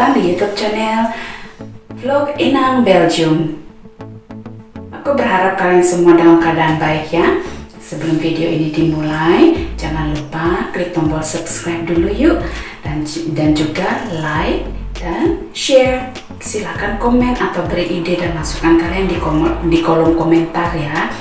datang di YouTube channel Vlog Inang Belgium. Aku berharap kalian semua dalam keadaan baik ya. Sebelum video ini dimulai, jangan lupa klik tombol subscribe dulu yuk, dan juga like dan share. Silahkan komen atau beri ide dan masukan kalian di kolom komentar ya.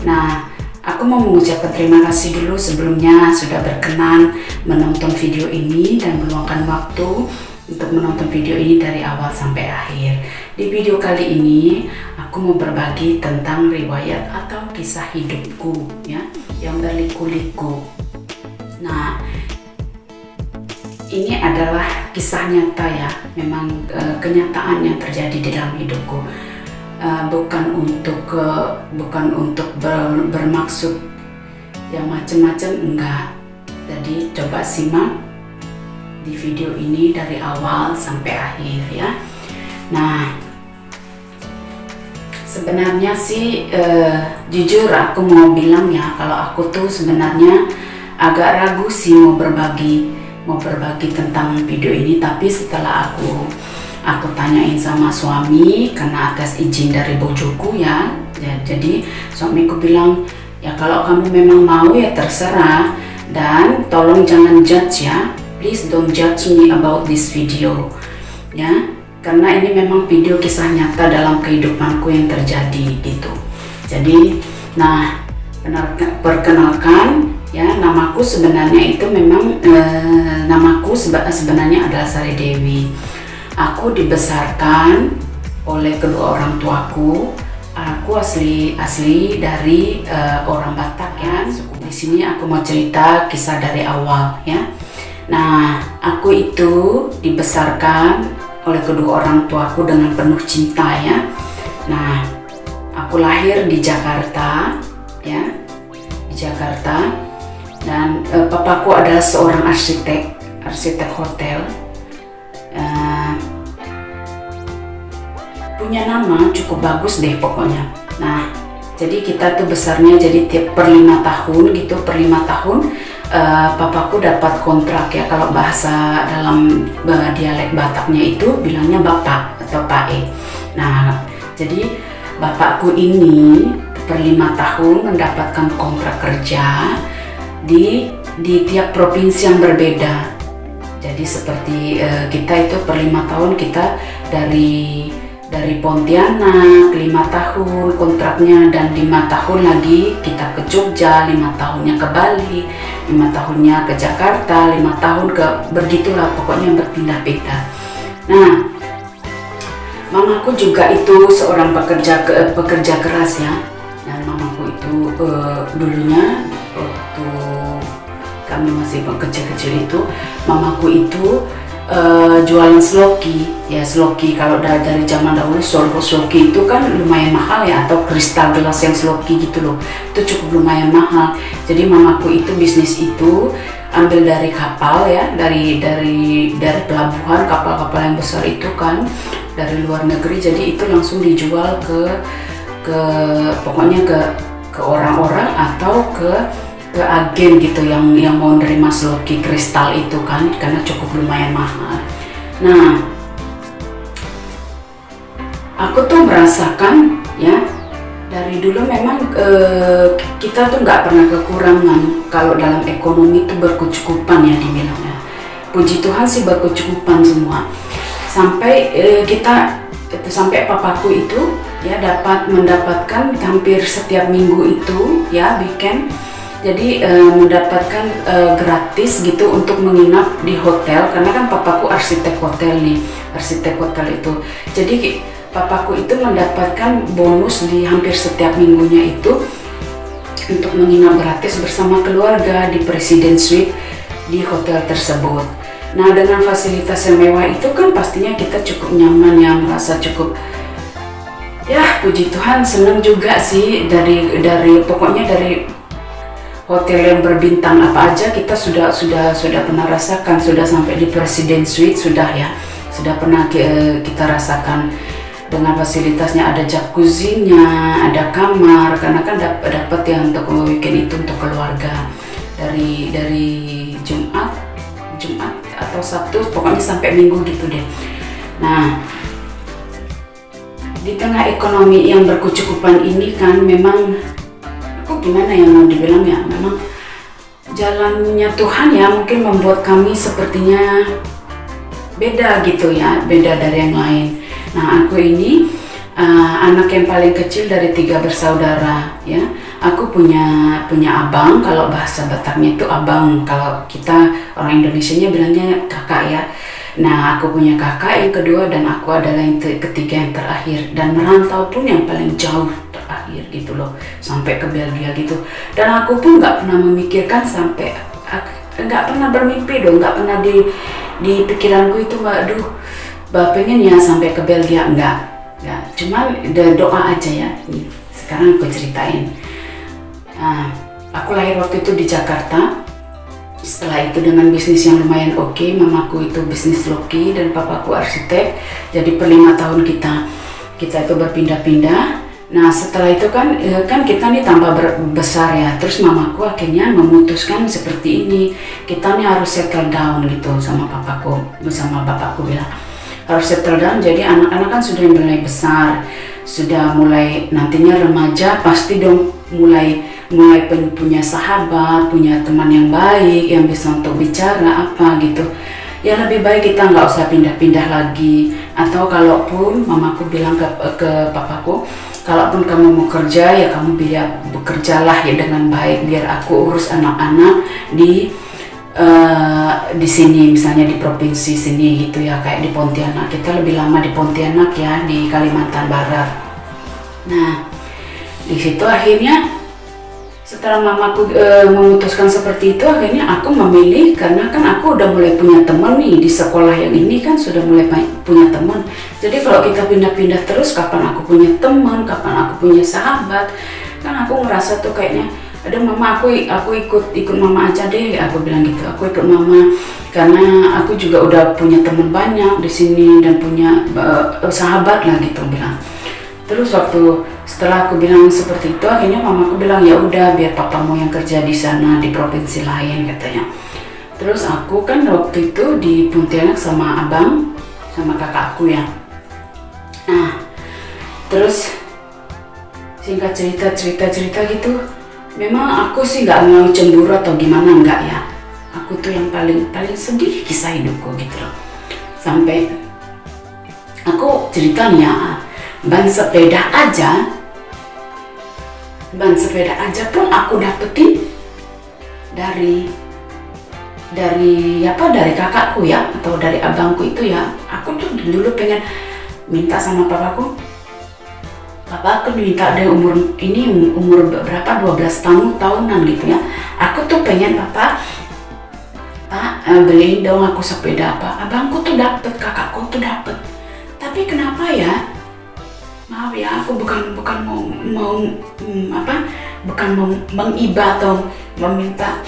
Nah, aku mau mengucapkan terima kasih dulu sebelumnya sudah berkenan menonton video ini dan meluangkan waktu untuk menonton video ini dari awal sampai akhir. Di video kali ini aku mau berbagi tentang riwayat atau kisah hidupku ya, yang berliku-liku. Nah, ini adalah kisah nyata ya, memang kenyataan yang terjadi di dalam hidupku. Bukan untuk bermaksud yang macam-macam, enggak. Jadi coba simak di video ini dari awal sampai akhir ya. Nah, sebenarnya sih jujur aku mau bilang ya, kalau aku tuh sebenarnya agak ragu sih mau berbagi tentang video ini, tapi setelah aku tanyain sama suami karena atas izin dari bojoku ya. Jadi suamiku bilang ya kalau kamu memang mau ya terserah, dan tolong jangan judge ya, please don't judge me about this video ya, karena ini memang video kisah nyata dalam kehidupanku yang terjadi gitu. Jadi nah, perkenalkan ya, namaku sebenarnya itu memang namaku sebenarnya adalah Sari Dewi. Aku dibesarkan oleh kedua orang tuaku. Aku asli dari orang Batak ya. Di sini aku mau cerita kisah dari awal ya. Nah, aku itu dibesarkan oleh kedua orang tuaku dengan penuh cinta ya. Nah, aku lahir di Jakarta ya, di Jakarta, dan papaku adalah seorang arsitek hotel. Punya nama cukup bagus deh pokoknya. Nah, jadi kita tuh besarnya jadi per 5 tahun gitu, papaku dapat kontrak ya, kalau bahasa dalam dialek Bataknya itu bilangnya bapak atau pae. Nah, jadi bapakku ini per 5 tahun mendapatkan kontrak kerja di tiap provinsi yang berbeda. Jadi seperti kita itu per 5 tahun kita dari Pontianak 5 tahun kontraknya, dan 5 tahun lagi kita ke Jogja, 5 tahunnya ke Bali, 5 tahunnya ke Jakarta, 5 tahun begitulah pokoknya berpindah-pindah. Nah, mamaku juga itu seorang pekerja keras ya, dan mamaku itu dulunya waktu kami masih kecil-kecil itu, mamaku itu jualan sloki ya. Sloki kalau dari zaman dahulu, sloki itu kan lumayan mahal ya, atau kristal gelas yang sloki gitu loh, itu cukup lumayan mahal. Jadi mamaku itu bisnis itu ambil dari kapal ya, dari pelabuhan, kapal-kapal yang besar itu kan dari luar negeri. Jadi itu langsung dijual pokoknya ke orang-orang atau ke agen gitu yang mau nerima sloki kristal itu kan, karena cukup lumayan mahal. Nah, aku tuh merasakan ya, dari dulu memang kita tuh nggak pernah kekurangan kalau dalam ekonomi itu, berkecukupan ya dibilangnya. Puji Tuhan sih berkecukupan semua. Sampai sampai papaku itu ya mendapatkan hampir setiap minggu itu ya weekend. Jadi mendapatkan gratis gitu untuk menginap di hotel, karena kan papaku arsitek hotel nih, arsitek hotel itu. Jadi papaku itu mendapatkan bonus di hampir setiap minggunya itu untuk menginap gratis bersama keluarga di Presiden Suite di hotel tersebut. Nah, dengan fasilitas yang mewah itu kan pastinya kita cukup nyaman ya, merasa cukup ya, puji Tuhan, seneng juga sih pokoknya dari hotel yang berbintang apa aja kita sudah pernah rasakan, sudah sampai di Presiden Suite sudah pernah kita rasakan, dengan fasilitasnya, ada jacuzzinya, ada kamar, karena kan dapat ya untuk weekend itu untuk keluarga dari Jumat atau Sabtu, pokoknya sampai Minggu gitu deh. Nah, di tengah ekonomi yang berkecukupan ini kan memang aku gimana yang mau dibilang ya, memang jalannya Tuhan ya mungkin membuat kami sepertinya beda gitu ya, beda dari yang lain. Nah, aku ini anak yang paling kecil dari 3 bersaudara ya. Aku punya abang, kalau bahasa Bataknya itu abang, kalau kita orang Indonesianya bilangnya kakak ya. Nah, aku punya kakak yang kedua dan aku adalah yang ketiga, yang terakhir, dan merantau pun yang paling jauh terakhir gitu loh, sampai ke Belgia gitu. Dan aku pun nggak pernah memikirkan sampai, nggak pernah bermimpi dong, nggak pernah di pikiranku itu aduh pengen ya sampai ke Belgia, enggak ya, cuman doa aja ya. Sekarang aku ceritain. Nah, aku lahir waktu itu di Jakarta. Setelah itu dengan bisnis yang lumayan oke, mamaku itu bisnis loki dan papaku arsitek. Jadi per 5 tahun kita itu berpindah-pindah. Nah, setelah itu kan kita nih tambah besar ya. Terus mamaku akhirnya memutuskan seperti ini, kita nih harus settle down gitu sama papaku, bersama bapakku bilang harus settle down. Jadi anak-anak kan sudah mulai besar, sudah mulai nantinya remaja, pasti dong mulai punya sahabat, punya teman yang baik, yang bisa untuk bicara apa gitu. Ya lebih baik kita nggak usah pindah-pindah lagi. Atau kalaupun mamaku bilang ke papaku, kalaupun kamu mau kerja ya kamu bekerjalah ya dengan baik, biar aku urus anak-anak di sini, misalnya di provinsi sini gitu ya, kayak di Pontianak. Kita lebih lama di Pontianak ya, di Kalimantan Barat. Nah, di situ akhirnya setelah mamaku memutuskan seperti itu, akhirnya aku memilih, karena kan aku udah mulai punya teman nih di sekolah yang ini kan, sudah mulai punya teman. Jadi kalau kita pindah-pindah terus, kapan aku punya teman, kapan aku punya sahabat? Kan aku ngerasa tuh kayaknya, aduh mama, aku ikut mama aja deh, aku bilang gitu. Aku ikut mama karena aku juga udah punya teman banyak di sini dan punya sahabat lah gitu bilang. Terus setelah aku bilang seperti itu, akhirnya mamaku bilang ya udah biar papamu yang kerja di sana di provinsi lain katanya. Terus aku kan waktu itu di Pontianak sama abang sama kakakku ya. Nah, terus singkat cerita gitu, memang aku sih nggak mau cemburu atau gimana, enggak ya. Aku tuh yang paling sedih kisah hidupku gitu loh. Sampai aku cerita nih ya, ban sepeda aja pun aku dapetin dari kakakku ya, atau dari abangku itu ya. Aku tuh dulu pengen minta sama papaku minta ada umur berapa, 12 tahunan gitu ya. Aku tuh pengen Pak beliin dong aku sepeda apa. Abangku tuh dapet, kakakku tuh dapet. Tapi kenapa ya? Maaf ya, aku bukan mau mengiba atau meminta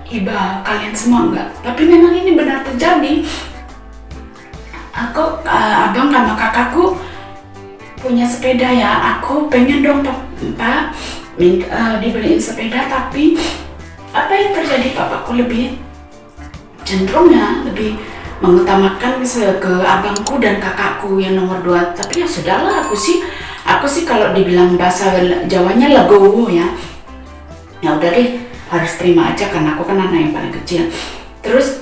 iba kalian semua, enggak. Tapi memang ini benar terjadi. Abang sama kakakku punya sepeda ya. Aku pengen dong Pak dibeliin sepeda, tapi apa yang terjadi, papaku lebih cenderung ya lebih mengutamakan ke abangku dan kakakku yang nomor 2. Tapi ya sudahlah, aku sih kalau dibilang bahasa Jawanya legowo ya. Ya udah deh, harus terima aja karena aku kan anak yang paling kecil. Terus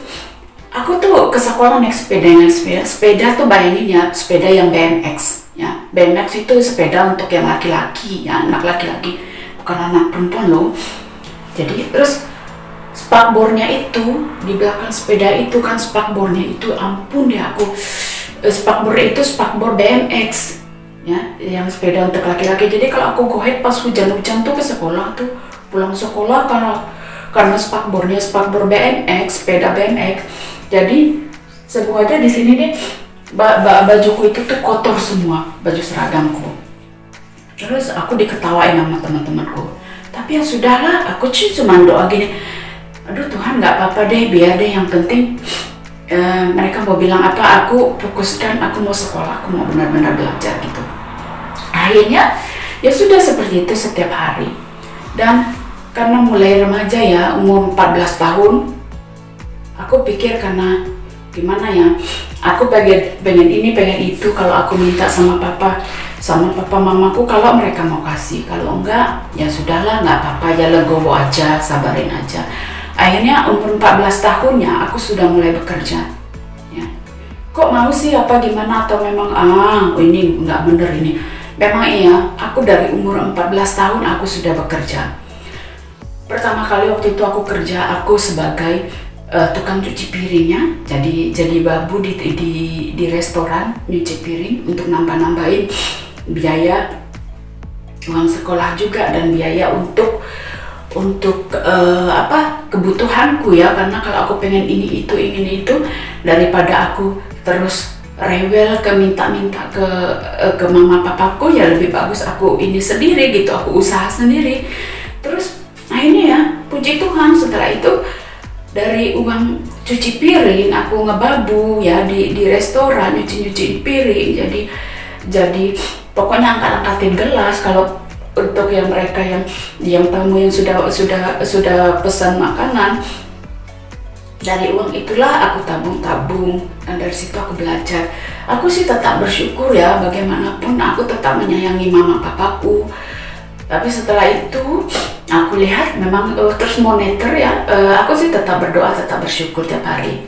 aku tuh ke sekolah naik sepeda tuh, bayangin ya, sepeda yang BMX ya. BMX itu sepeda untuk yang laki-laki ya, anak laki-laki, bukan anak perempuan loh. Jadi terus spakbornya itu di belakang sepeda itu kan, spakbornya itu ampun deh aku, spakbornya itu spakbor BMX ya, yang sepeda untuk laki-laki. Jadi kalau aku gohet pas hujan-hujan tuh ke sekolah tuh, pulang sekolah karena spakbornya spakbor BMX, sepeda BMX. Jadi semuanya di sini deh, bajuku itu tuh kotor semua, baju seragamku. Terus aku diketawain sama teman-temanku. Tapi ya sudahlah, aku cuma doa gini, aduh Tuhan nggak apa-apa deh, biar deh, yang penting mereka mau bilang apa, aku fokuskan, aku mau sekolah, aku mau benar-benar belajar gitu. Akhirnya ya sudah seperti itu setiap hari. Dan karena mulai remaja ya, umur 14 tahun, aku pikir karena gimana ya, aku pengen ini pengen itu. Kalau aku minta sama papa mamaku, kalau mereka mau kasih, kalau enggak ya sudahlah, nggak apa-apa ya, legowo aja, sabarin aja. Akhirnya umur 14 tahunnya aku sudah mulai bekerja ya. Kok mau sih apa gimana, atau memang ini nggak bener ini. Memang iya, aku dari umur 14 tahun aku sudah bekerja. Pertama kali waktu itu aku kerja, aku sebagai tukang cuci piringnya. Jadi babu di restoran nyuci piring untuk nambah-nambahin biaya uang sekolah juga, dan biaya untuk kebutuhanku ya. Karena kalau aku pengen ini itu, daripada aku terus rewel minta ke mama papaku, ya lebih bagus aku ini sendiri gitu, aku usaha sendiri. Terus akhirnya ya puji Tuhan, setelah itu dari uang cuci piring aku ngebabu ya di restoran, nyuci piring, jadi pokoknya angkat-angkatin gelas. Kalau untuk yang mereka yang tamu yang sudah pesan makanan, dari uang itulah aku tabung, dan dari situ aku belajar. Aku sih tetap bersyukur ya, bagaimanapun aku tetap menyayangi mama papaku. Tapi setelah itu aku lihat memang terus monitor ya, aku sih tetap berdoa, tetap bersyukur tiap hari.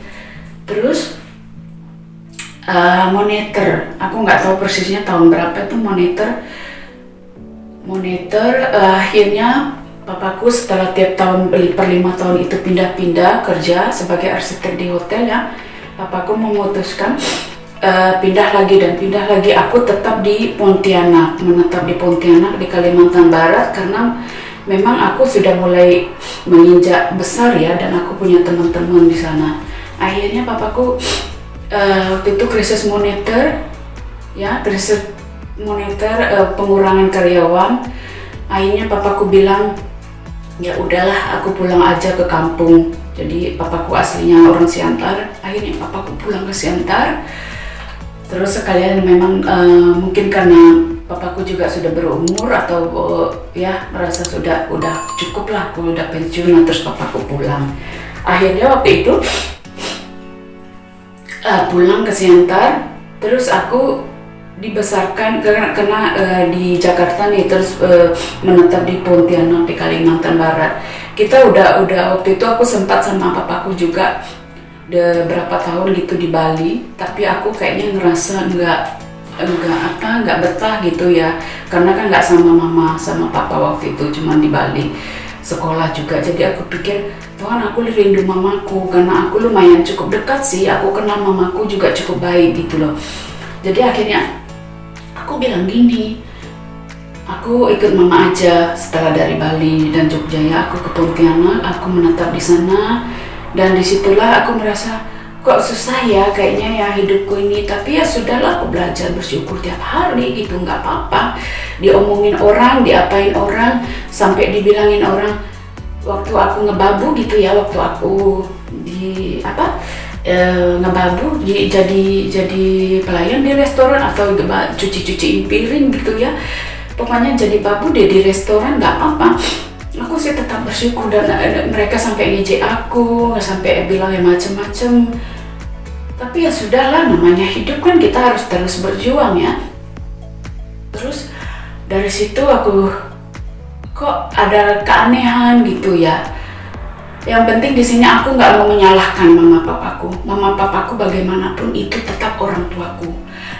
Terus monitor, aku nggak tahu persisnya tahun berapa itu monitor. Akhirnya papaku setelah tiap tahun per 5 tahun itu pindah-pindah kerja sebagai arsitek di hotel ya, papaku memutuskan pindah lagi. Aku tetap di Pontianak, menetap di Pontianak di Kalimantan Barat, karena memang aku sudah mulai menginjak besar ya, dan aku punya teman-teman di sana. Akhirnya papaku waktu itu krisis monitor, pengurangan karyawan. Akhirnya papaku bilang, ya udahlah aku pulang aja ke kampung. Jadi papaku aslinya orang Siantar, akhirnya papaku pulang ke Siantar. Terus sekalian memang mungkin karena papaku juga sudah berumur atau merasa udah cukup lah, aku udah pensiun, terus papaku pulang. Akhirnya waktu itu pulang ke Siantar, terus aku dibesarkan karena di Jakarta nih, terus menetap di Pontianak di Kalimantan Barat. Kita udah waktu itu aku sempat sama papaku juga berapa tahun gitu di Bali, tapi aku kayaknya ngerasa nggak betah gitu ya, karena kan nggak sama mama sama papa waktu itu, cuma di Bali sekolah juga. Jadi aku pikir, Tuhan, aku rindu mamaku, karena aku lumayan cukup dekat sih, aku kenal mamaku juga cukup baik gitu loh. Jadi akhirnya aku bilang gini, aku ikut mama aja. Setelah dari Bali dan Jogja ya, aku ke Pontianak, aku menetap di sana. Dan disitulah aku merasa kok susah ya kayaknya ya hidupku ini. Tapi ya sudahlah, aku belajar bersyukur tiap hari gitu, nggak apa-apa. Diomongin orang, diapain orang, sampai dibilangin orang waktu aku ngebabu gitu ya, waktu aku ngebabu jadi pelayan di restoran atau cuci-cuciin piring gitu ya. Pokoknya jadi babu di restoran nggak apa-apa. Aku sih tetap bersyukur, dan mereka sampai ngejek aku, sampai bilang ya macem-macem. Tapi ya sudahlah, namanya hidup kan, kita harus terus berjuang ya. Terus dari situ aku kok ada keanehan gitu ya. Yang penting di sini aku nggak mau menyalahkan mama papaku. Mama papaku bagaimanapun itu tetap orang tuaku,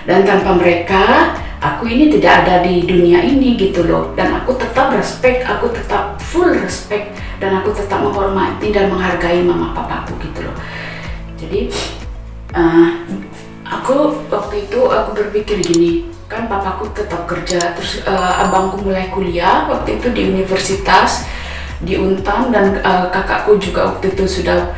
dan tanpa mereka aku ini tidak ada di dunia ini gitu loh. Dan aku tetap respect, aku tetap full respect, dan aku tetap menghormati dan menghargai mama papaku gitu loh. Jadi aku waktu itu aku berpikir gini, kan papaku tetap kerja, terus abangku mulai kuliah waktu itu di universitas di Untan, dan kakakku juga waktu itu sudah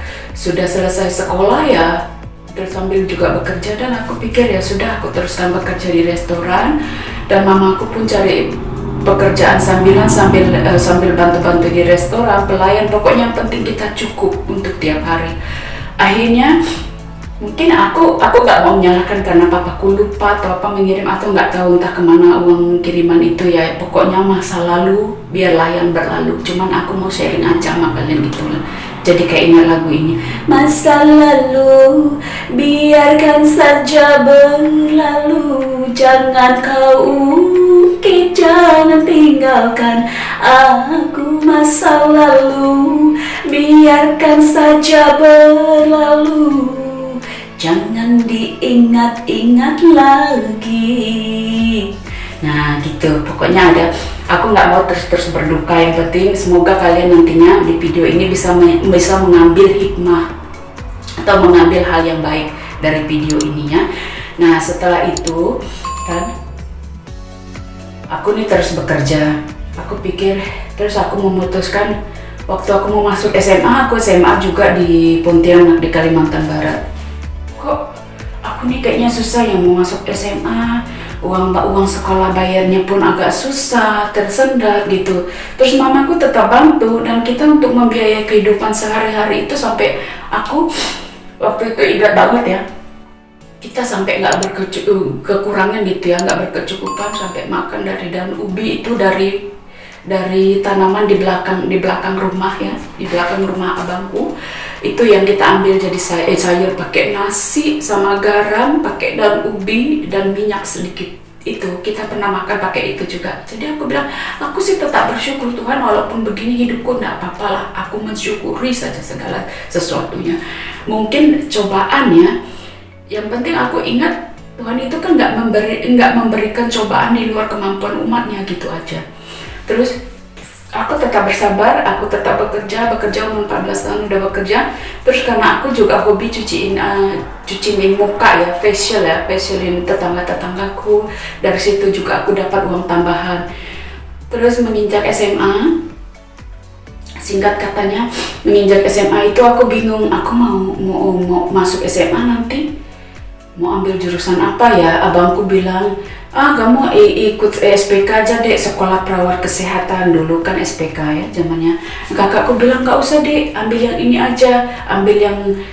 selesai sekolah ya, terus sambil juga bekerja. Dan aku pikir ya sudah, aku teruskan bekerja di restoran, dan mamaku pun cari pekerjaan sambilan sambil bantu-bantu di restoran, pelayan. Pokoknya yang penting kita cukup untuk tiap hari. Akhirnya mungkin aku nggak mau menyalahkan karena papaku lupa atau apa mengirim, atau nggak tahu entah kemana uang kiriman itu ya. Pokoknya masa lalu biarlah yang berlalu, cuman aku mau sharing aja sama kalian gitu lah. jadi kayak ingat lagu ini. Masa lalu biarkan saja berlalu, jangan kau ungkit, jangan tinggalkan aku. Masa lalu biarkan saja berlalu, jangan diingat-ingat lagi. Nah gitu, pokoknya aku nggak mau terus berduka. Yang penting semoga kalian nantinya di video ini bisa mengambil hikmah atau mengambil hal yang baik dari video ininya. Nah setelah itu kan aku nih terus bekerja. Aku pikir, terus aku memutuskan waktu aku mau masuk SMA, aku SMA juga di Pontianak di Kalimantan Barat. Kok aku nih kayaknya susah ya mau masuk SMA, uang sekolah bayarnya pun agak susah, tersendat gitu. Terus mamaku tetap bantu, dan kita untuk membiayai kehidupan sehari-hari itu sampai aku waktu itu ingat banget ya, kita sampai nggak kekurangan gitu ya, nggak berkecukupan sampai makan dari daun ubi itu dari tanaman di belakang rumah ya, di belakang rumah abangku. Itu yang kita ambil jadi sayur pakai nasi sama garam, pakai daun ubi dan minyak sedikit. Itu kita pernah makan pakai itu juga. Jadi aku bilang, aku sih tetap bersyukur Tuhan, walaupun begini hidupku nggak apa-apa lah, aku mensyukuri saja segala sesuatunya. Mungkin cobaan ya, yang penting aku ingat Tuhan itu kan nggak memberikan cobaan di luar kemampuan umatnya gitu aja. Terus aku tetap bersabar, aku tetap bekerja umur 14 tahun udah bekerja. Terus karena aku juga hobi cuciin muka ya, facialin tetangga-tetanggaku. Dari situ juga aku dapat uang tambahan. Terus menginjak SMA, singkat katanya menginjak SMA itu aku bingung, aku mau masuk SMA nanti mau ambil jurusan apa ya. Abangku bilang, kamu ikut SPK aja dek, sekolah perawat kesehatan. Dulu kan SPK ya zamannya. Kakakku bilang nggak usah dek, ambil yang ini aja, ambil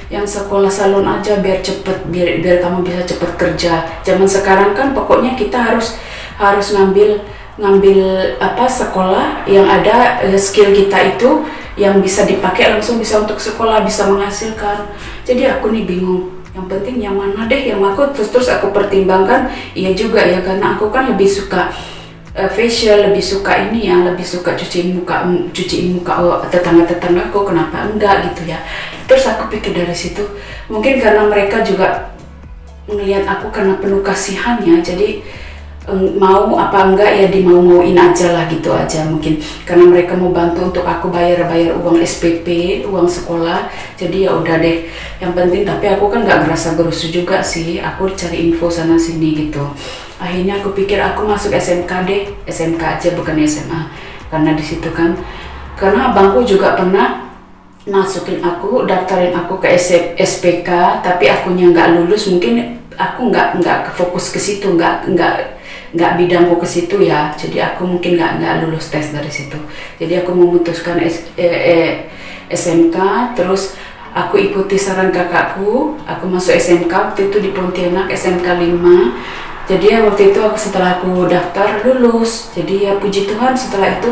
yang sekolah salon aja biar cepet, biar kamu bisa cepet kerja. Zaman sekarang kan pokoknya kita harus ngambil sekolah yang ada skill kita itu yang bisa dipakai langsung, bisa untuk sekolah, bisa menghasilkan. Jadi aku nih bingung, yang penting yang mana deh yang aku terus aku pertimbangkan. Iya juga ya, karena aku kan lebih suka facial, lebih suka lebih suka cuciin muka tetangga-tetanggaku, kenapa enggak gitu ya. Terus aku pikir dari situ, mungkin karena mereka juga melihat aku karena penuh kasihannya, jadi mau apa enggak ya dimau-mauin aja lah gitu aja. Mungkin karena mereka mau bantu untuk aku bayar uang SPP, uang sekolah, jadi ya udah deh yang penting. Tapi aku kan nggak ngerasa gerusu juga sih, aku cari info sana sini gitu. Akhirnya aku pikir aku masuk SMK deh, SMK aja bukan SMA, karena di situ kan karena abangku juga pernah masukin aku, daftarin aku ke SPK, tapi akunya nggak lulus. Mungkin aku nggak fokus ke situ, nggak bidangku ke situ ya, jadi aku mungkin nggak lulus tes dari situ. Jadi aku memutuskan SMK. Terus aku ikuti saran kakakku, aku masuk SMK waktu itu di Pontianak, SMK 5. Jadi ya waktu itu setelah aku daftar lulus, jadi ya puji Tuhan setelah itu.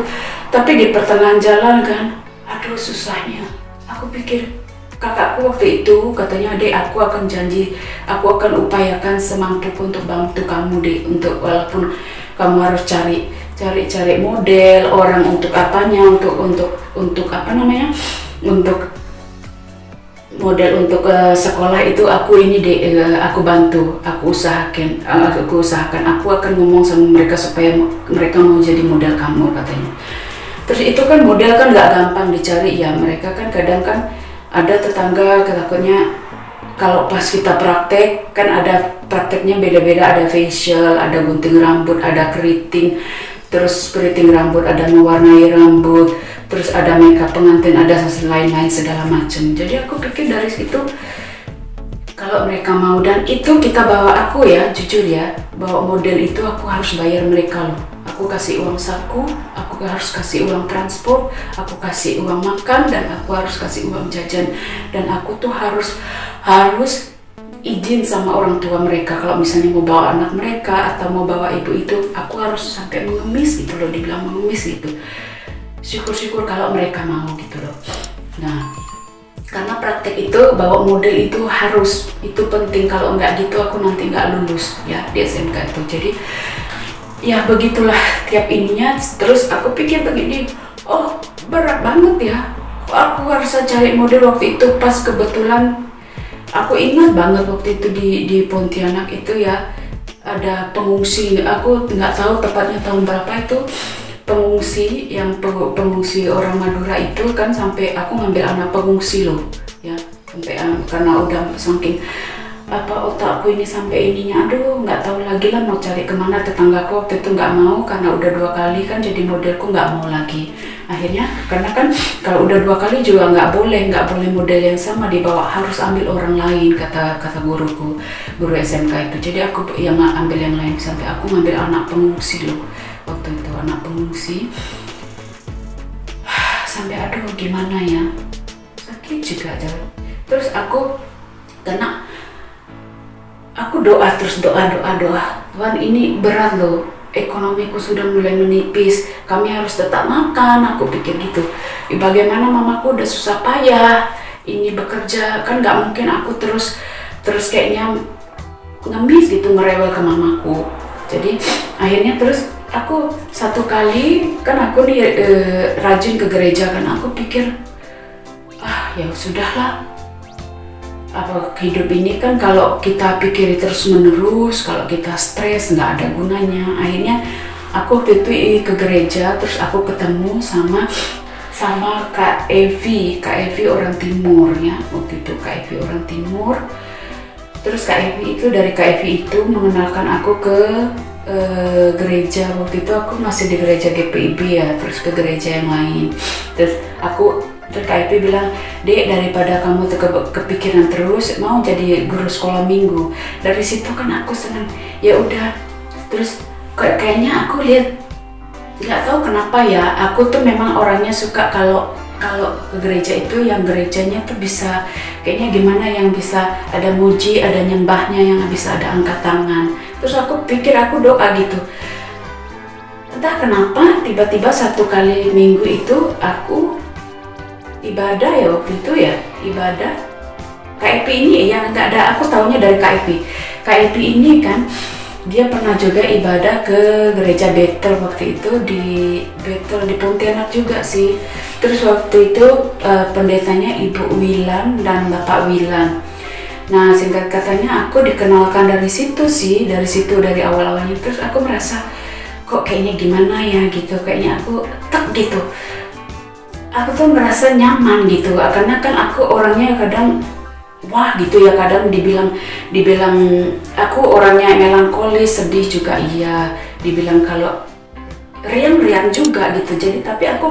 Tapi di pertengahan jalan kan, aduh susahnya. Aku pikir, kakakku waktu itu katanya, dek aku akan janji, aku akan upayakan semampuku untuk bantu kamu dek, untuk walaupun kamu harus cari model orang untuk apanya, untuk apa namanya, untuk model untuk sekolah itu aku ini dek, aku bantu, aku usahakan, aku akan ngomong sama mereka supaya mereka mau jadi model kamu katanya. Terus itu kan model kan nggak gampang dicari ya, mereka kan kadang kan ada tetangga takutnya kalau pas kita praktek kan ada prakteknya beda-beda, ada facial, ada gunting rambut, ada keriting, terus keriting rambut, ada mewarnai rambut, terus ada makeup pengantin, ada lain-lain segala macam. Jadi aku pikir dari situ kalau mereka mau, dan itu kita bawa, aku ya jujur ya, bawa model itu aku harus bayar mereka loh. Aku kasih uang saku, aku harus kasih uang transport, aku kasih uang makan, dan aku harus kasih uang jajan. Dan aku tuh harus izin sama orang tua mereka kalau misalnya mau bawa anak mereka atau mau bawa ibu itu, aku harus sampai mengemis gitu loh, dibilang mengemis gitu. Syukur-syukur kalau mereka mau gitu loh. Nah karena praktek itu bawa model itu harus, itu penting, kalau enggak gitu aku nanti enggak lulus ya di SMK itu. Jadi ya begitulah tiap ininya. Terus aku pikir begini, oh berat banget ya, aku harus cari model waktu itu. Pas kebetulan aku ingat banget waktu itu di Pontianak itu ya ada pengungsi, aku nggak tahu tepatnya tahun berapa itu, pengungsi yang pengungsi orang Madura itu kan, sampai aku ngambil anak pengungsi loh ya, sampai karena udah saking otakku ini sampai ininya, aduh nggak tahu lagi lah mau cari kemana. Tetanggaku waktu itu nggak mau karena udah 2 kali kan, jadi modelku nggak mau lagi. Akhirnya karena kan kalau udah 2 kali juga nggak boleh model yang sama dibawa, harus ambil orang lain, kata guruku, guru SMK itu. Jadi aku yang ambil yang lain, sampai aku ngambil anak pengungsi loh waktu itu, anak pengungsi. Sampai aduh gimana ya, sakit juga jalan. Terus aku kena, aku doa terus, doa Tuhan, ini berat loh, ekonomiku sudah mulai menipis, kami harus tetap makan. Aku pikir gitu, bagaimana mamaku udah susah payah ini bekerja, kan nggak mungkin aku terus kayaknya ngemis gitu, ngerewel ke mamaku. Jadi akhirnya terus aku satu kali kan aku rajin ke gereja kan, aku pikir ya sudahlah, hidup ini kan kalau kita pikir terus menerus, kalau kita stres nggak ada gunanya. Akhirnya aku waktu itu ke gereja, terus aku ketemu sama Kak Evi orang Timur ya, waktu itu Kak Evi orang Timur. Terus Kak Evi itu, dari Kak Evi itu mengenalkan aku ke gereja. Waktu itu aku masih di gereja GPIB ya, terus ke gereja yang lain. Terus Kak Evi bilang, Dek, daripada kamu kepikiran terus, mau jadi guru sekolah minggu. Dari situ kan aku senang, ya udah. Terus kayaknya aku lihat, nggak tahu kenapa ya, aku tuh memang orangnya suka kalau ke gereja itu, yang gerejanya tuh bisa kayaknya gimana, yang bisa ada muji, ada nyembahnya, yang bisa ada angkat tangan. Terus aku pikir, aku doa gitu. Entah kenapa tiba-tiba 1 kali minggu itu aku ibadah ya, waktu itu ya ibadah. KIP ini yang nggak ada, aku taunya dari KIP. KIP ini kan dia pernah juga ibadah ke gereja Bethel, waktu itu di Bethel di Pontianak juga sih. Terus waktu itu pendetanya Ibu Wilan dan Bapak Wilan. Nah singkat katanya aku dikenalkan dari situ sih, dari awal-awalnya. Terus aku merasa kok kayaknya gimana ya gitu, kayaknya aku gitu. Aku tuh ngerasa nyaman gitu, karena kan aku orangnya kadang wah gitu ya, kadang dibilang aku orangnya melankolis, sedih juga iya, dibilang kalau riang juga gitu. Jadi tapi aku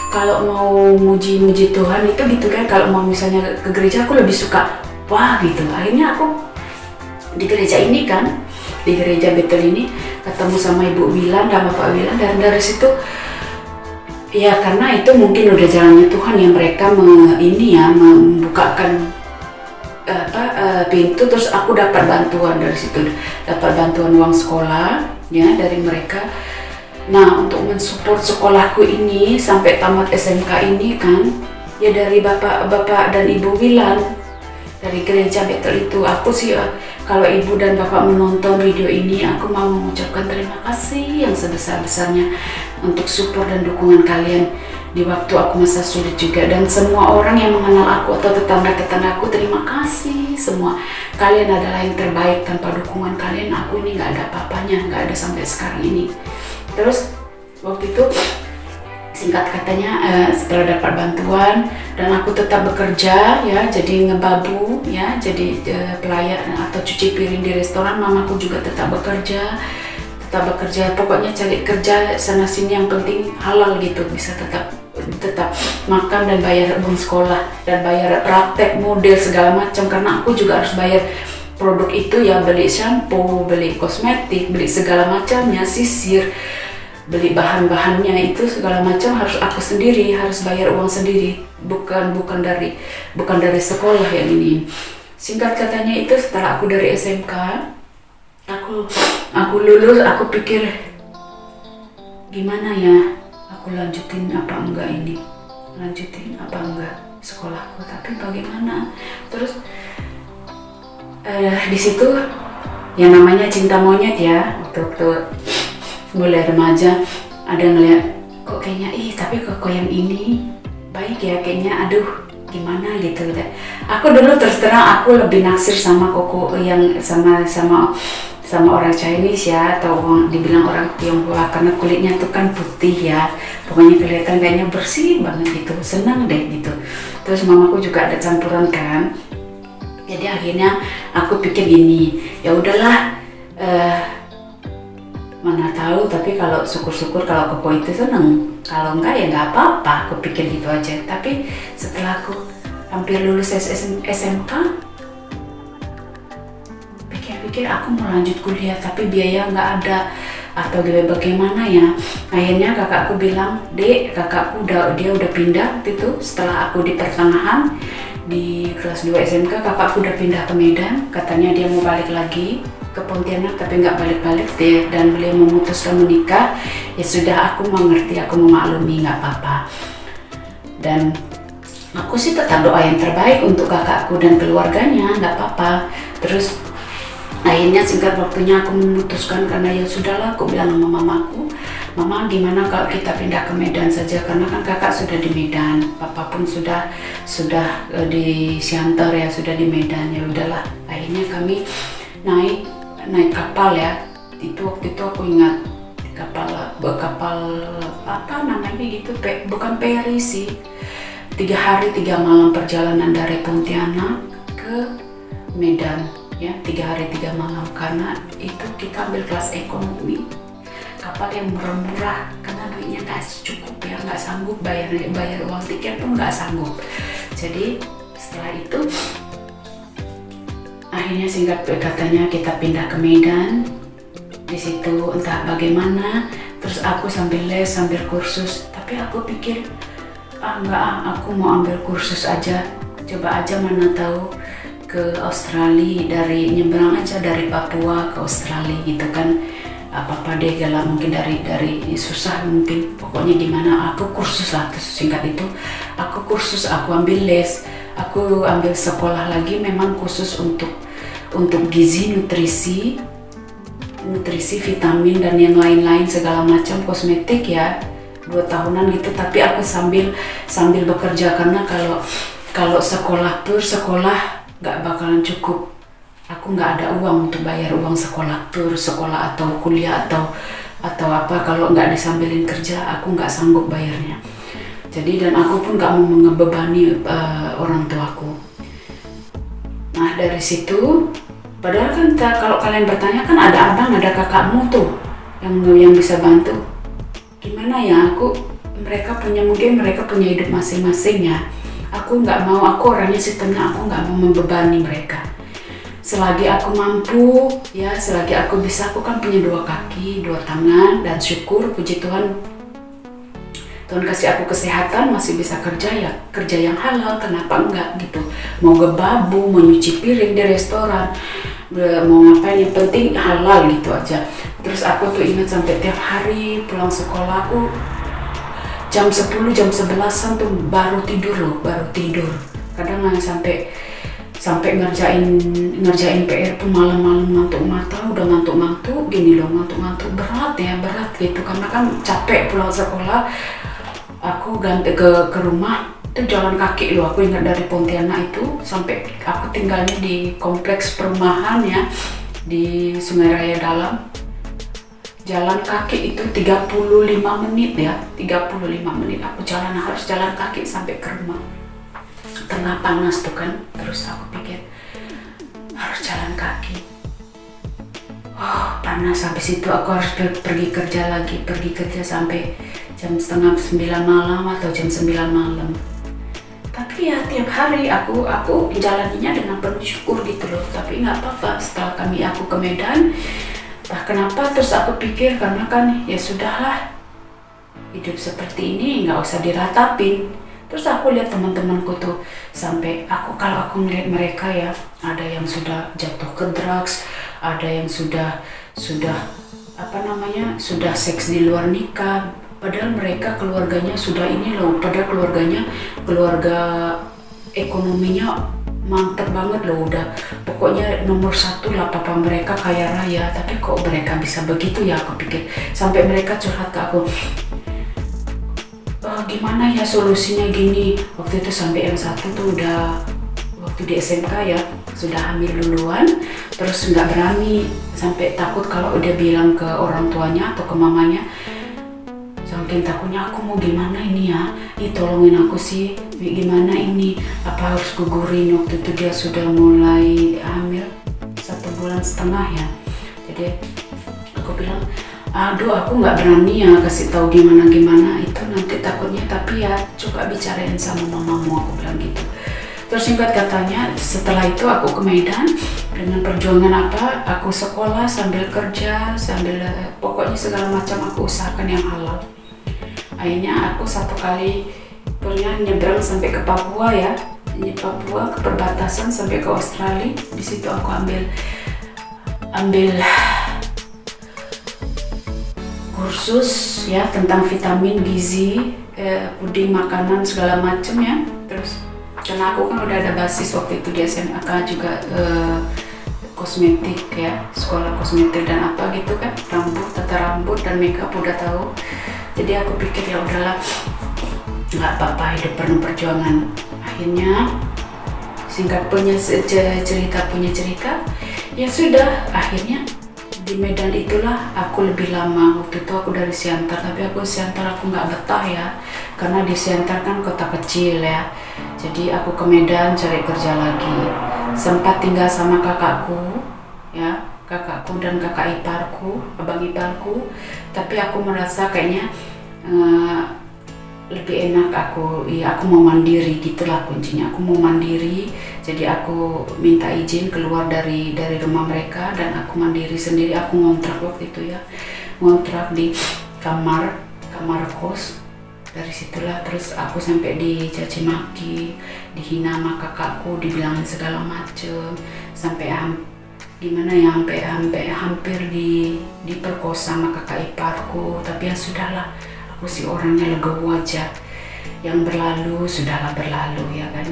kalau mau muji Tuhan itu gitu kan, kalau mau misalnya ke gereja aku lebih suka wah gitu. Akhirnya aku di gereja ini kan, di gereja Bethel ini ketemu sama Ibu Wilan dan Bapak Wilan, dan dari situ ya karena itu mungkin udah jalannya Tuhan yang mereka membukakan pintu. Terus aku dapat bantuan dari situ, dapat bantuan uang sekolah ya dari mereka. Nah untuk mensupport sekolahku ini sampai tamat SMK ini kan ya dari bapak dan Ibu Wilan dari gereja Bethel itu. Aku sih kalau ibu dan bapak menonton video ini, aku mau mengucapkan terima kasih yang sebesar-besarnya untuk support dan dukungan kalian di waktu aku masa sulit juga. Dan semua orang yang mengenal aku atau tetangga-tetanggaku, terima kasih semua. Kalian adalah yang terbaik, tanpa dukungan kalian aku ini nggak ada apa-apanya, nggak ada sampai sekarang ini. Terus waktu itu singkat katanya setelah dapat bantuan dan aku tetap bekerja ya, jadi ngebabu ya, jadi pelayan atau cuci piring di restoran. Mamaku juga tetap bekerja, pokoknya cari kerja sana sini, yang penting halal gitu, bisa tetap makan dan bayar uang sekolah dan bayar praktek model segala macam, karena aku juga harus bayar produk itu ya, beli shampoo, beli kosmetik, beli segala macamnya, sisir, beli bahan-bahannya itu segala macam harus aku sendiri, harus bayar uang sendiri, bukan dari sekolah yang ini. Singkat katanya itu setelah aku dari SMK, aku lulus, aku pikir gimana ya, aku lanjutin apa enggak sekolahku, tapi bagaimana? Terus di situ yang namanya cinta monyet ya, waktu mulai remaja ada ngeliat kok kayaknya tapi kok yang ini baik ya kayaknya, aduh gimana gitu. Aku dulu terus terang aku lebih naksir sama koko yang sama orang Chinese ya, atau dibilang orang Tionghoa karena kulitnya tuh kan putih ya, pokoknya kelihatan kayaknya bersih banget gitu, senang deh gitu. Terus mamaku juga ada campuran kan, jadi akhirnya aku pikir gini, ya udahlah, mana tahu, tapi kalau syukur-syukur kalau koko itu seneng, kalau enggak ya nggak apa-apa, aku pikir gitu aja. Tapi setelah aku hampir lulus SMK, pikir aku mau lanjut kuliah tapi biaya nggak ada atau bagaimana ya. Akhirnya kakakku bilang, Dek, kakakku dia udah pindah gitu. Setelah aku di pertengahan di kelas 2 SMK, kakakku udah pindah ke Medan, katanya dia mau balik lagi ke Pontianak tapi nggak balik-balik deh, dan beliau memutuskan menikah. Ya sudah, aku mengerti, aku memaklumi, nggak apa-apa. Dan aku sih tetap doa yang terbaik untuk kakakku dan keluarganya, nggak apa-apa. Terus akhirnya singkat waktunya aku memutuskan, karena ya sudahlah, aku bilang sama mamaku, Mama gimana kalau kita pindah ke Medan saja, karena kan kakak sudah di Medan, papa pun sudah di Siantar ya, sudah di Medan. Ya udahlah, akhirnya kami naik kapal ya. Waktu itu aku ingat kapal apa namanya gitu, bukan peri sih. 3 hari 3 malam perjalanan dari Pontianak ke Medan ya, 3 hari 3 malam, karena itu kita ambil kelas ekonomi, kapal yang murah-murah karena duitnya nggak cukup ya, nggak sanggup bayar uang tiket pun nggak sanggup. Jadi setelah itu akhirnya singkat katanya kita pindah ke Medan. Di situ entah bagaimana, terus aku sambil les sambil kursus, tapi aku pikir aku mau ambil kursus aja, coba aja, mana tahu ke Australia, dari nyebrang aja dari Papua ke Australia gitu kan, apa-apa deh galah, mungkin dari susah mungkin, pokoknya gimana aku kursus lah. Singkat itu aku kursus, aku ambil les, aku ambil sekolah lagi memang khusus untuk gizi, nutrisi, vitamin dan yang lain-lain segala macam, kosmetik ya, 2 tahunan gitu. Tapi aku sambil bekerja, karena kalau sekolah nggak bakalan cukup, aku nggak ada uang untuk bayar uang sekolah atau kuliah atau apa, kalau nggak disambilin kerja aku nggak sanggup bayarnya. Jadi dan aku pun nggak mau membebani orang tuaku. Nah dari situ, padahal kan kalau kalian bertanya kan ada abang, ada kakakmu tuh yang bisa bantu. Gimana ya, mereka punya hidup masing-masing ya. Aku nggak mau, aku orangnya sistemnya aku nggak mau membebani mereka. Selagi aku mampu ya, selagi aku bisa, aku kan punya 2 kaki 2 tangan, dan syukur puji Tuhan kasih aku kesehatan, masih bisa kerja ya, kerja yang halal, kenapa enggak gitu. Mau gebabu, mau nyuci piring di restoran, mau ngapain, yang penting halal gitu aja. Terus aku tuh ingat sampai tiap hari pulang sekolah aku jam 10, jam 11-an tuh baru tidur. Kadang sampai ngerjain PR pun malam-malam ngantuk mata, udah ngantuk gini loh, ngantuk berat gitu, karena kan capek pulang sekolah. Aku ganti ke rumah itu jalan kaki loh. Aku ingat dari Pontianak itu sampai aku tinggalnya di kompleks perumahan ya di Sungai Raya Dalam. Jalan kaki itu 35 menit ya, 35 menit aku harus jalan kaki sampai ke rumah. Tengah panas tuh kan, terus aku pikir harus jalan kaki. Panas, habis itu aku harus pergi kerja sampai jam 8:30 malam atau jam 9 malam. Tapi ya tiap hari aku jalaninya dengan penuh syukur gitu loh. Tapi nggak apa-apa, setelah aku ke Medan, kenapa terus aku pikir, karena kan ya sudahlah, hidup seperti ini nggak usah diratapin. Terus aku lihat teman-temanku tuh, sampai kalau aku ngeliat mereka ya, ada yang sudah jatuh ke drugs, ada yang sudah seks di luar nikah, padahal mereka keluarganya sudah ini loh, padahal keluarga ekonominya mantep banget loh, udah pokoknya nomor 1 lah, papa mereka kaya raya, tapi kok mereka bisa begitu ya, aku pikir. Sampai mereka curhat ke aku, gimana ya solusinya gini. Waktu itu sampai yang satu tuh udah waktu di SMK ya, sudah hamil duluan, terus nggak berani, sampai takut kalau udah bilang ke orang tuanya atau ke mamanya. Saking takutnya, aku mau gimana ini ya, tolongin aku sih, gimana ini, apa harus gugurin. Waktu itu dia sudah mulai hamil 1,5 bulan ya. Jadi aku bilang, aduh aku nggak berani ya kasih tahu gimana itu nanti takutnya, tapi ya coba bicarain sama mamamu, aku bilang gitu. Terus singkat katanya setelah itu aku ke Medan dengan perjuangan aku sekolah sambil kerja, sambil pokoknya segala macam aku usahakan yang halal. Akhirnya aku 1 kali pernah nyebrang sampai ke Papua ya, di Papua ke perbatasan sampai ke Australia. Di situ aku ambil kursus ya tentang vitamin, gizi, puding, makanan segala macam ya. Terus karena aku kan udah ada basis waktu itu di SMA juga kosmetik ya, sekolah kosmetik dan apa gitu kan, tata rambut dan makeup udah tahu. Jadi aku pikir ya udahlah, nggak apa-apa, hidup penuh perjuangan. Akhirnya singkat punya cerita, ya sudah, akhirnya di Medan itulah aku lebih lama. Waktu itu aku dari Siantar, tapi aku Siantar aku nggak betah ya, karena di Siantar kan kota kecil ya. Jadi aku ke Medan cari kerja lagi, sempat tinggal sama kakakku ya, kakakku dan kakak iparku, abang iparku. Tapi aku merasa kayaknya lebih enak aku mau mandiri, gitulah kuncinya. Aku mau mandiri, jadi aku minta izin keluar dari rumah mereka dan aku mandiri sendiri. Aku ngontrak waktu itu ya, ngontrak di kamar kos. Dari situlah terus aku sampai dicaci maki, dihina sama kakakku, dibilangin segala macem, sampai gimana ya, sampai hampir diperkosa sama kakak iparku. Tapi ya sudahlah, aku sih orangnya legowo aja, yang berlalu sudahlah berlalu ya kan.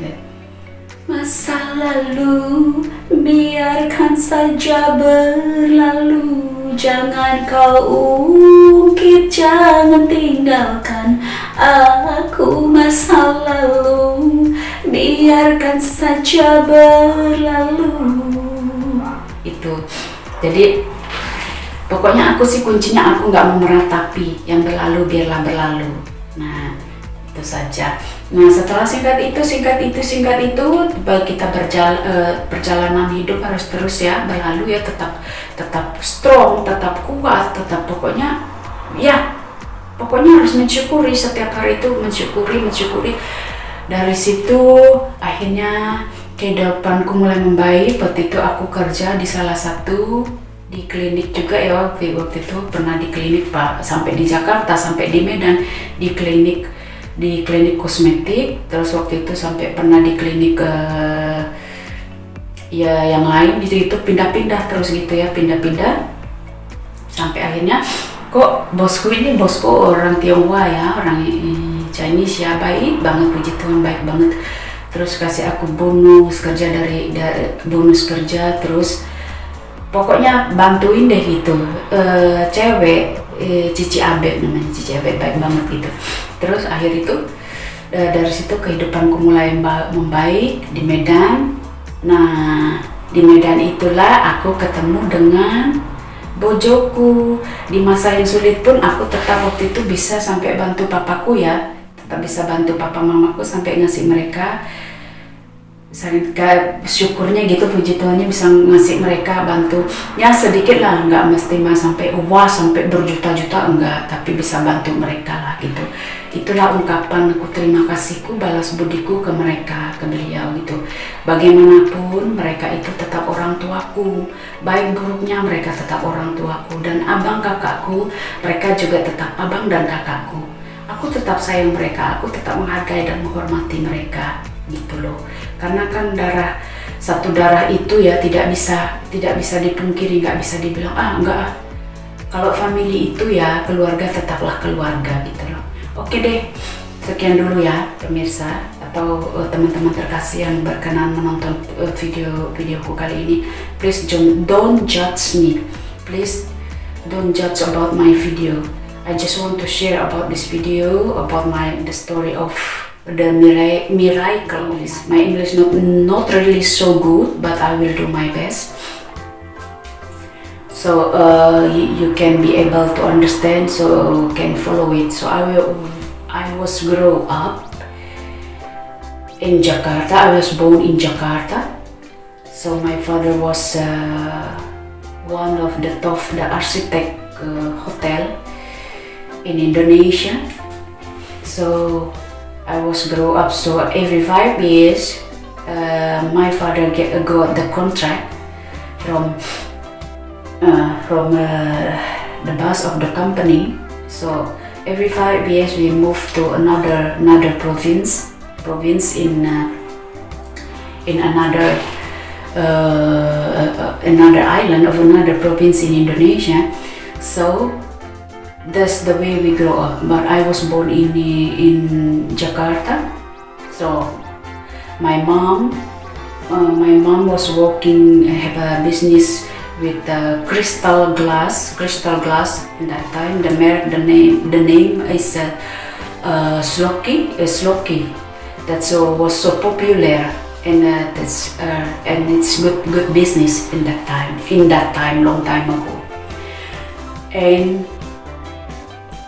Masa lalu biarkan saja berlalu, jangan kau ungkit, jangan tinggalkan aku. Masa lalu biarkan saja berlalu. Itu jadi pokoknya aku sih kuncinya aku nggak mau meratapi, yang berlalu biarlah berlalu. Nah itu saja. Nah setelah singkat itu kita perjalanan hidup harus terus ya berlalu ya, tetap strong, tetap kuat, tetap pokoknya harus mensyukuri setiap hari itu, mensyukuri. Dari situ akhirnya kehidupanku mulai membaik. Waktu itu aku kerja di salah satu di klinik juga ya, waktu itu pernah di klinik Pak, sampai di Jakarta, sampai di Medan di klinik kosmetik. Terus waktu itu sampai pernah di klinik yang lain di situ, pindah-pindah terus gitu ya, pindah-pindah sampai akhirnya kok bosku orang Tionghoa ya, orang Chinese ya, baik banget, puji Tuhan baik banget. Terus kasih aku bonus kerja dari bonus kerja, terus pokoknya bantuin deh gitu, cewek, Cici Abe namanya, Cici Abe baik banget gitu. Terus akhir itu dari situ kehidupanku mulai membaik di Medan. Nah di Medan itulah aku ketemu dengan bojoku. Di masa yang sulit pun aku tetap waktu itu bisa sampai bantu papaku ya, tetap bisa bantu papa mamaku, sampai ngasih mereka, syukurnya gitu, puji Tuhannya bisa ngasih mereka bantu ya sedikit lah, nggak mesti sampai berjuta-juta enggak, tapi bisa bantu mereka lah gitu. Itulah ungkapan aku terima kasihku, balas budiku ke mereka, ke beliau gitu. Bagaimanapun mereka itu tetap orang tuaku, baik buruknya mereka tetap orang tuaku, dan abang kakakku mereka juga tetap abang dan kakakku. Aku tetap sayang mereka, aku tetap menghargai dan menghormati mereka gitu loh. Karena kan satu darah itu ya tidak bisa dipungkiri, nggak bisa dibilang enggak. Kalau family itu ya keluarga, tetaplah keluarga gitu loh. Oke deh, sekian dulu ya pemirsa. atau teman-teman terkasih yang berkenan menonton videoku kali ini, please don't judge me. Please don't judge about my video. I just want to share about this video about the story of the miracle. My English not really so good, but I will do my best. So you can be able to understand, so can follow it. So I was grow up in Jakarta. I was born in Jakarta. So my father was one of the architect hotel in Indonesia. So I was grow up. So every 5 years, my father got the contract from the boss of the company. So every 5 years we move to another province in another island of another province in Indonesia. So that's the way we grow up. But I was born in Jakarta. So my mom was working, have a business with crystal glass in that time. The name is Sloki. That was so popular, and it's good business in that time, long time ago. And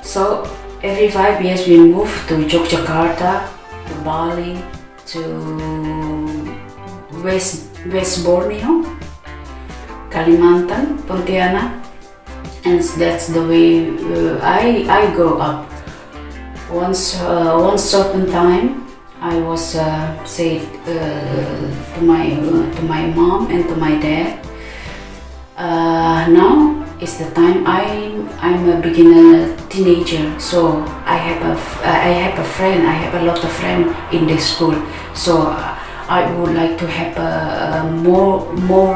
so every 5 years we move to Yogyakarta, to Bali, to West Borneo, Kalimantan, Pontianak, and that's the way I grew up. Once certain time, I was said to my mom and to my dad, now is the time I'm a beginner teenager. So I have a friend. I have a lot of friends in this school. So I would like to have a more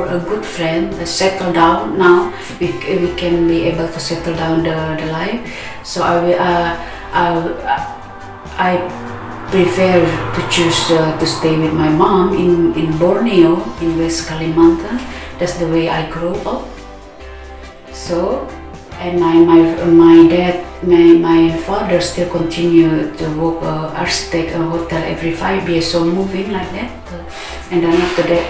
a good friend, settle down now. We can be able to settle down the life. So I prefer to choose to stay with my mom in Borneo, in West Kalimantan. That's the way I grew up. So, and my father still continue to work architect a hotel every 5 years, so moving like that. And then after that,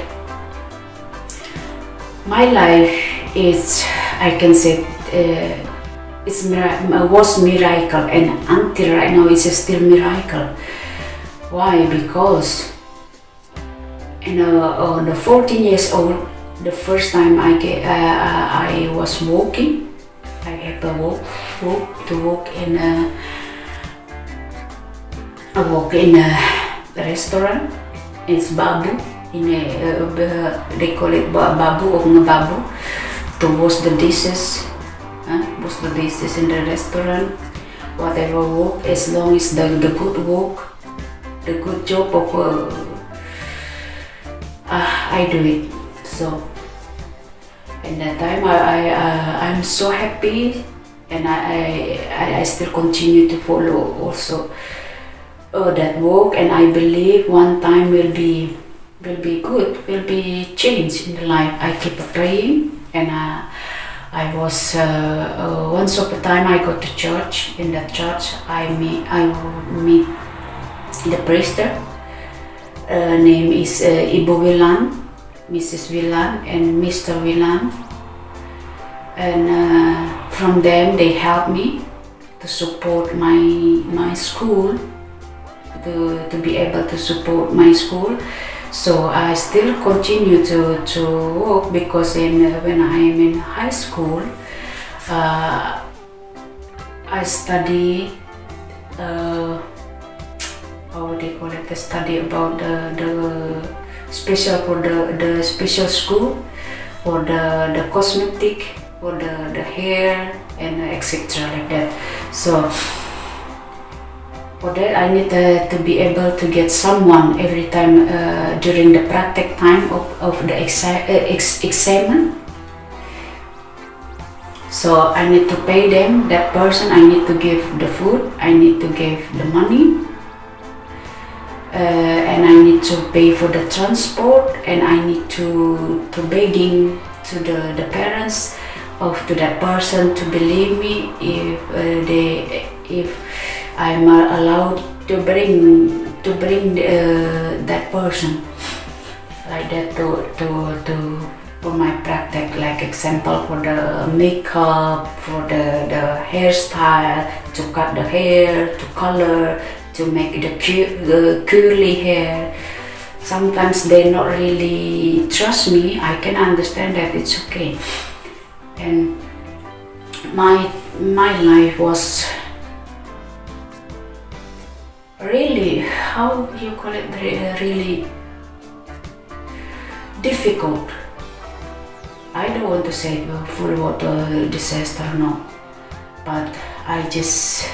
my life is, I can say, was miracle, and until right now it's still miracle. Why? Because on the 14 years old, the first time I was walking, I had to walk in a restaurant. It's babu. They call it babu or ngebabu, to wash the dishes. Wash the dishes in the restaurant. Whatever work, as long as the good work, the good job of I do it. So in that time I'm so happy, and I still continue to follow also that work, and I believe one time will be good, will be changed in the life. I keep praying, and I was once upon a time I go to church. In that church I meet the priest. Name is Ibu Wilan, Mrs. Wilan, and Mr. Wilan, and from them they help me to support my school, to be able to support my school. So I still continue to work, because when I am in high school, I study how they call it, the study about the special for the special school, or the cosmetic, or the hair, and etc. like that. So for that I need to be able to get someone every time during the practice time of the exam. So I need to pay them, that person. I need to give the food, I need to give the money, and I need to pay for the transport, and I need to begging to the parents of to that person to believe me if I'm allowed to bring that person like that to for my practice, like example for the makeup, for the hairstyle, to cut the hair, to color, to make the curly hair. Sometimes they not really trust me. I can understand that, it's okay. And my life was really, how you call it, really difficult. I don't want to say full water disaster, no, but I just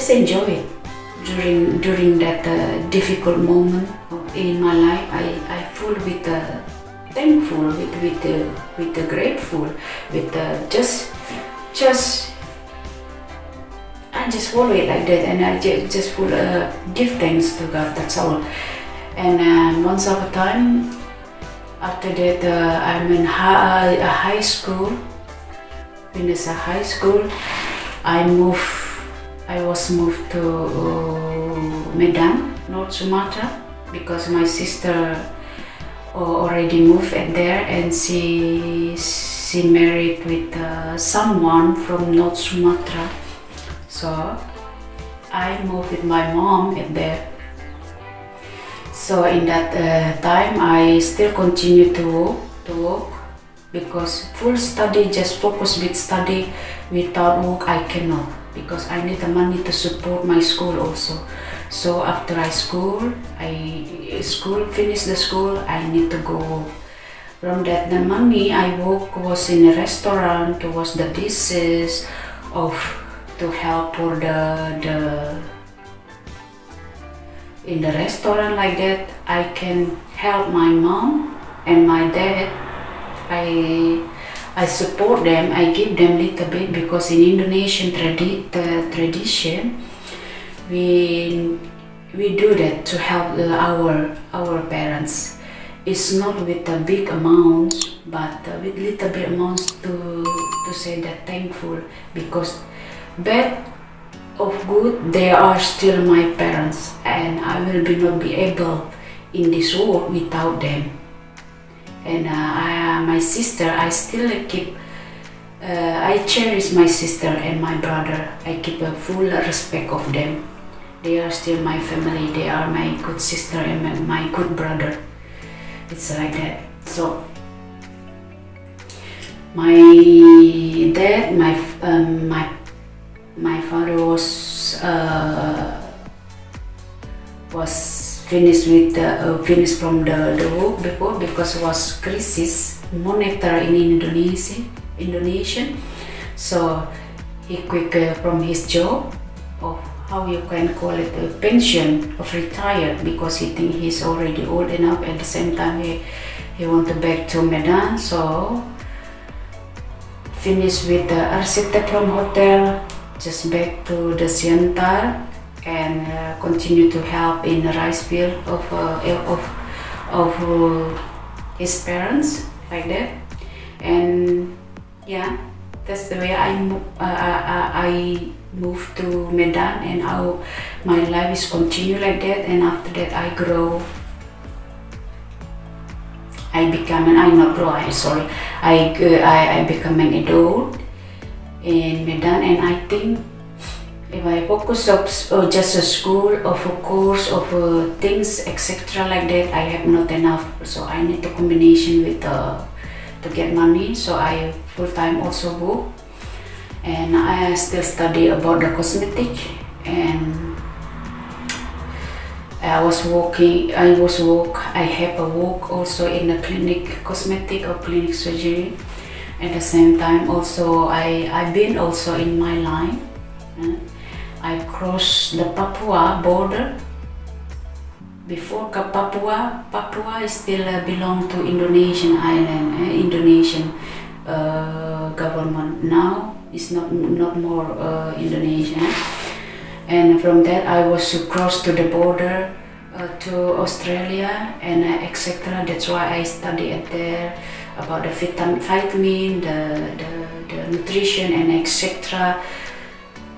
enjoy it during that difficult moment in my life. I full with thankful, with the grateful, with just I just follow it like that, and I just full give thanks to God. That's all. And once upon a time, after that, I'm in high school. Finish a high school, I was moved to Medan, North Sumatra, because my sister already moved at there, and she married with someone from North Sumatra. So I moved with my mom at there. So in that time, I still continue to work, because full study, just focus with study without work, I cannot, because I need the money to support my school also. So after I finish the school, I need to go work. From that, the money I work was in a restaurant, to wash the dishes, to help for the in the restaurant like that. I can help my mom and my dad. I support them. I give them little bit, because in Indonesian tradition, we do that to help our parents. It's not with a big amount, but with little bit amounts to say that thankful, because bad of good, they are still my parents, and I will not be able in this world without them. And my sister, I still keep, I cherish my sister and my brother. I keep a full respect of them. They are still my family. They are my good sister and my good brother. It's like that. So my dad, my father was finished from the work before, because it was crisis monetary in Indonesia. So he quit from his job, of how you can call it, a pension of retired, because he think he's already old enough. At the same time, he want to back to Medan. So finish with the architect from hotel, just back to the Siantar, and continue to help in the rice field of his parents, like that. And yeah, that's the way I moved to Medan, and how my life is continue like that. And after that, I grow. I become an adult in Medan, and I think if I focus on just a school, of a course, of things, etc. like that, I have not enough. So I need a combination with to get money. So I full time also work, and I still study about the cosmetic. And I have a work also in the clinic cosmetic or clinic surgery. At the same time, also I've been also in my line. I crossed the Papua border. Before Papua is still belong to Indonesian island, Indonesian government. Now it's not more Indonesian. and from that I was to cross to the border to Australia and etc. That's why I studied there about the vitamin, the nutrition and etc.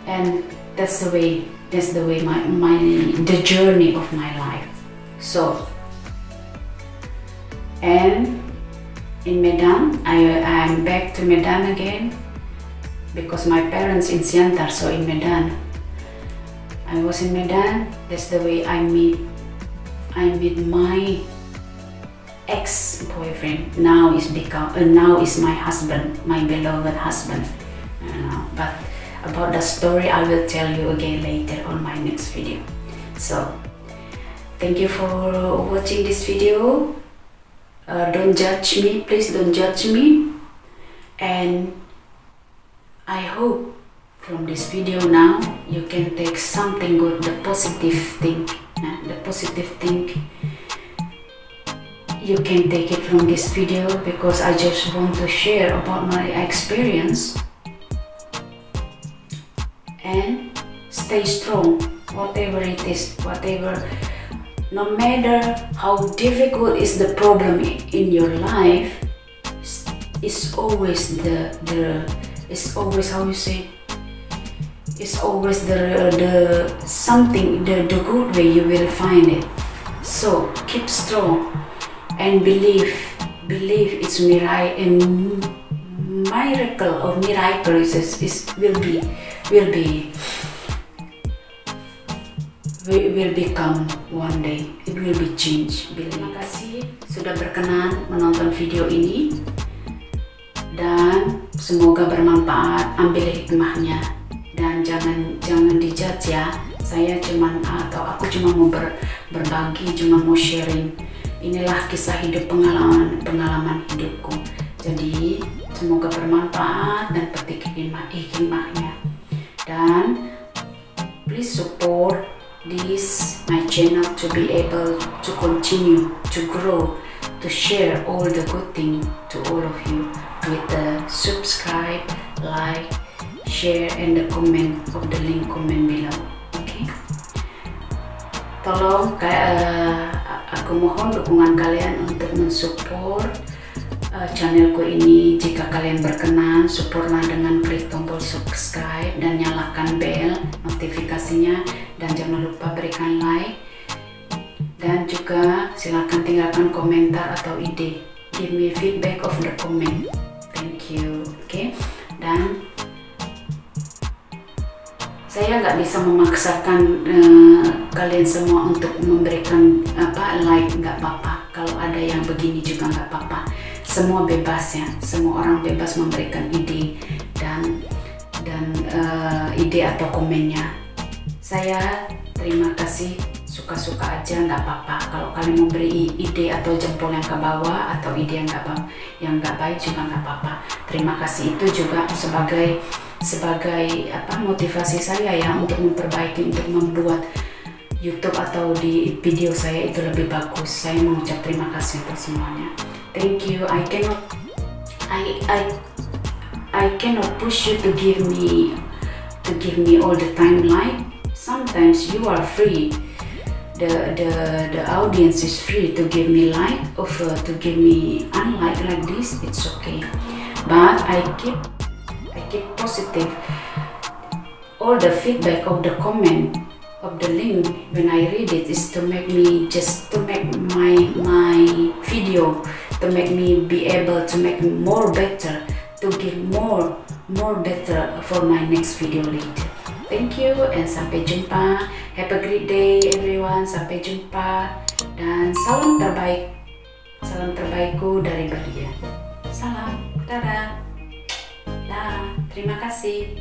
And that's the way the journey of my life. So, and in Medan, I'm back to Medan again because my parents in Siantar, so in Medan. I was in Medan. That's the way I meet my ex-boyfriend. Now is my husband, my beloved husband. But about the story I will tell you again later on my next video. So thank you for watching this video. Don't judge me, please don't judge me, and I hope from this video now you can take something good, the positive thing you can take it from this video, because I just want to share about my experience. And stay strong, whatever it is, no matter how difficult is the problem in your life, it's always it's always how you say, it's always the something, the good way you will find it. So keep strong and believe it's miracle or miracles will become one day. It will be changed. Terima kasih sudah berkenan menonton video ini, dan semoga bermanfaat. Ambil hikmahnya dan jangan dijudge ya. Aku cuma mau berbagi, cuma mau sharing. Inilah kisah hidup, pengalaman hidupku. Jadi semoga bermanfaat dan petik hikmahnya. Dan please support my channel to be able to continue to grow, to share all the good thing to all of you with the subscribe, like, share and the comment of the link comment below. Okay? Tolong aku mohon dukungan kalian untuk mensupport channelku ini. Jika kalian berkenan, supportlah dengan klik tombol subscribe dan nyalakan bell notifikasinya, dan jangan lupa berikan like, dan juga silakan tinggalkan komentar atau ide. Give me feedback of the comment. Thank you. Okay? Dan saya nggak bisa memaksakan kalian semua untuk memberikan like, nggak apa-apa. Kalau ada yang begini juga nggak apa-apa. Semua bebas ya, semua orang bebas memberikan ide dan ide atau komennya. Saya terima kasih, suka-suka aja, nggak apa-apa. Kalau kalian memberi ide atau jempol yang ke bawah atau ide yang nggak baik juga nggak apa-apa. Terima kasih, itu juga sebagai motivasi saya ya untuk memperbaiki, untuk membuat YouTube atau di video saya itu lebih bagus. Saya mengucap terima kasih untuk semuanya. Thank you. I cannot push you to give me all the time like. Sometimes you are free. The audience is free to give me like, or to give me unlike like this. It's okay. But I keep positive. All the feedback of the comment of the link when I read it is to make my video, to make me be able to make more better, to give more better for my next video later. Thank you and sampai jumpa. Have a great day everyone. Sampai jumpa dan salam terbaikku dari Belia. Salam, dadah. Terima kasih.